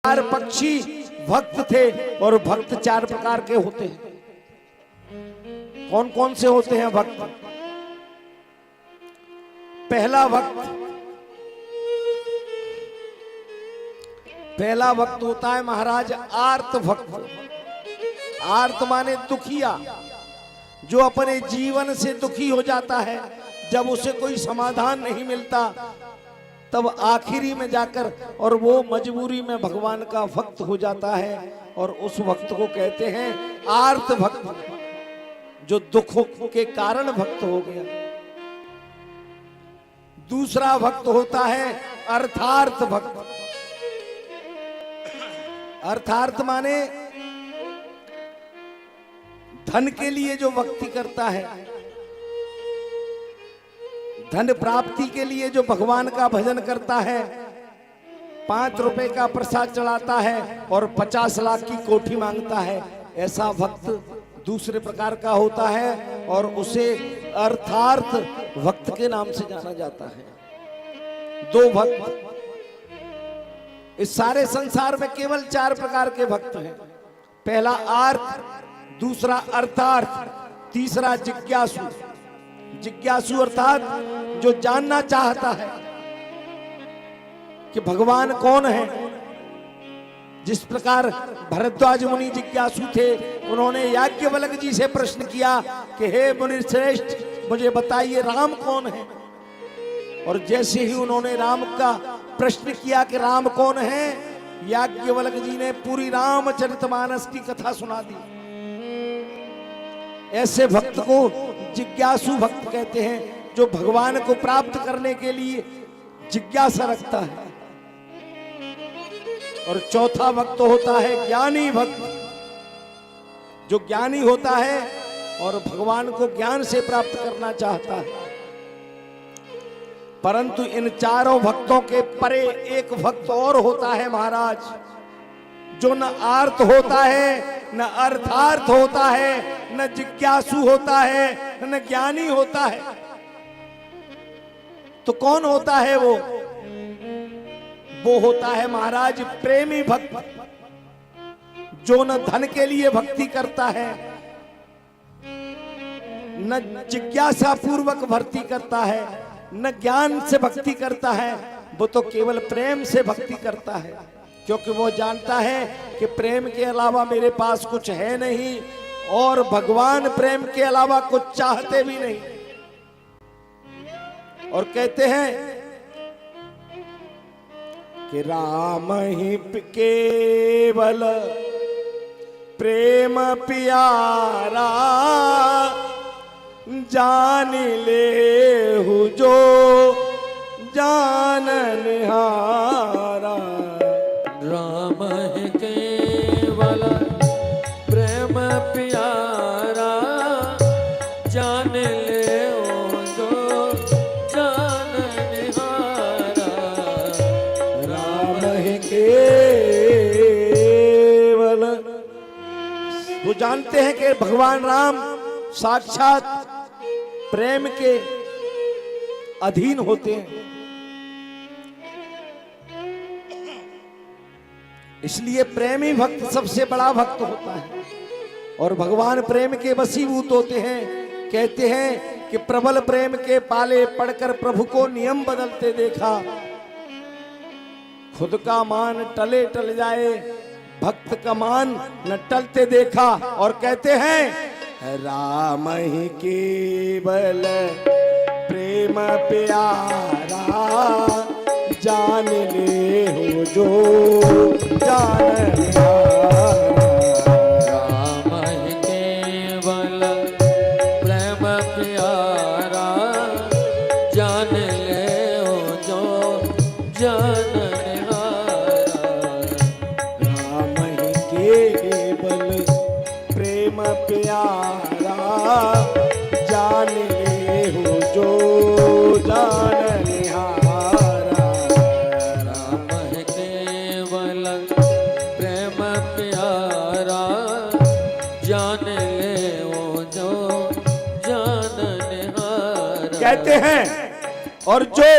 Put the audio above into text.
चार पक्षी भक्त थे और भक्त चार प्रकार के होते हैं। कौन कौन से होते हैं भक्त? पहला भक्त होता है महाराज आर्त भक्त। आर्त माने दुखिया, जो अपने जीवन से दुखी हो जाता है, जब उसे कोई समाधान नहीं मिलता तब आखिरी में जाकर और वो मजबूरी में भगवान का भक्त हो जाता है, और उस भक्त को कहते हैं आर्त भक्त, जो दुखों के कारण भक्त हो गया। दूसरा भक्त होता है अर्थार्थ भक्त। अर्थार्थ माने धन के लिए जो भक्ति करता है, धन प्राप्ति के लिए जो भगवान का भजन करता है, 5 रुपए का प्रसाद चढ़ाता है और 50 लाख की कोठी मांगता है, ऐसा भक्त दूसरे प्रकार का होता है और उसे अर्थार्थ भक्त के नाम से जाना जाता है। 2 भक्त। इस सारे संसार में केवल 4 प्रकार के भक्त हैं। पहला आर्त, दूसरा अर्थार्थ, तीसरा जिज्ञासु। जिज्ञासु अर्थात जो जानना चाहता है कि भगवान कौन है। जिस प्रकार भरद्वाज मुनि जिज्ञासु थे, उन्होंने याज्ञवल्क्य जी से प्रश्न किया कि हे मुनि श्रेष्ठ, मुझे बताइए राम कौन है। और जैसे ही उन्होंने राम का प्रश्न किया कि राम कौन है, याज्ञवल्क्य जी ने पूरी रामचरितमानस की कथा सुना दी। ऐसे भक्त को जिज्ञासु भक्त कहते हैं, जो भगवान को प्राप्त करने के लिए जिज्ञासा रखता है। और चौथा भक्त होता है ज्ञानी भक्त, जो ज्ञानी होता है और भगवान को ज्ञान से प्राप्त करना चाहता है। परंतु इन चारों भक्तों के परे एक भक्त और होता है महाराज, जो न आर्त होता है, न अर्थार्थ होता है, न जिज्ञासु होता है, न ज्ञानी होता है। तो कौन होता है वो? वो होता है महाराज प्रेमी भक्त, जो न धन के लिए भक्ति करता है, न जिज्ञासा पूर्वक भक्ति करता है, न ज्ञान से भक्ति करता है। वो तो केवल प्रेम से भक्ति करता है, क्योंकि वो जानता है कि प्रेम के अलावा मेरे पास कुछ है नहीं, और भगवान प्रेम के अलावा कुछ चाहते भी नहीं। और कहते हैं कि राम ही केवल प्रेम प्यारा, जान ले हु जो जाननहारा। राम है केवल प्रेम प्यारा, जान ले ओ जो जाननहारा। राम है केवल। वो जानते हैं कि भगवान राम साक्षात प्रेम के अधीन होते हैं, इसलिए प्रेमी भक्त सबसे बड़ा भक्त होता है। और भगवान प्रेम के वशीभूत होते हैं। कहते हैं कि प्रबल प्रेम के पाले पड़कर प्रभु को नियम बदलते देखा, खुद का मान टले टल जाए, भक्त का मान न टलते देखा। और कहते हैं राम ही केवल प्रेम प्यारा, जान ले हो जो जाननहारा। राम है केवल प्रेम प्यारा, जान ले ओ जो जाननहारा। राम ही केवल प्रेम प्यारा, जान ले हो जो जाननहारा। राम है केवल प्रेम प्यारा, जान ले ओ जो जाननहारा। कहते हैं और जो